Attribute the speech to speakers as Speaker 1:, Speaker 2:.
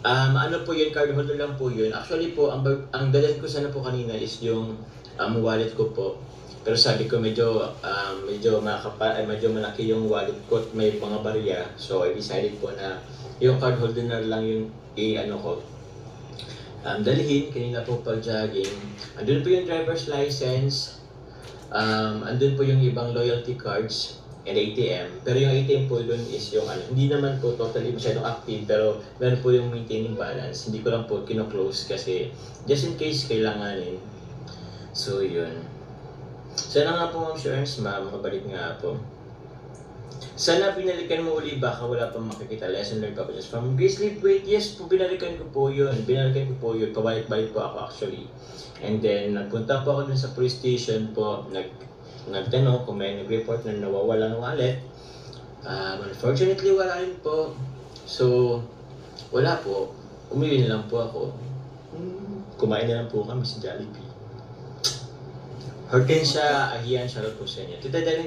Speaker 1: Ano po yun, card holder lang po yun. Actually po, ang dalhin ko sana po kanina is yung wallet ko po. Pero sabi ko medyo malaki yung wallet ko at may mga barya. So I decided po na yung card holder na lang yung i-ano ko. Dalhin kanina po pag jogging. Andun po yung driver's license. Andun po yung ibang loyalty cards and ATM. Pero yung ATM po dun is yung hindi naman po totally masyadong active, pero meron po yung maintaining balance. Hindi ko lang po kino-close kasi just in case kailanganin. So yun. Sana nga po Ma'am Ernst, makabalik nga po. Sana binalikan mo uli, baka wala pang makikita. Lesson learned pa po just from Grizzly Wait. Yes po, binalikan ko po yun. Pabalik-balik po ako actually. And then, nagpunta po ako dun sa police station po. Nagtanong kung may nag-report na nawawala ng wallet. Unfortunately, wala rin po. So, wala po. Umuwi na lang po ako. Kumain na lang po kami sa Jollibee. Hortensia Ahian, shoutout po sa inyo. Tita Darlene,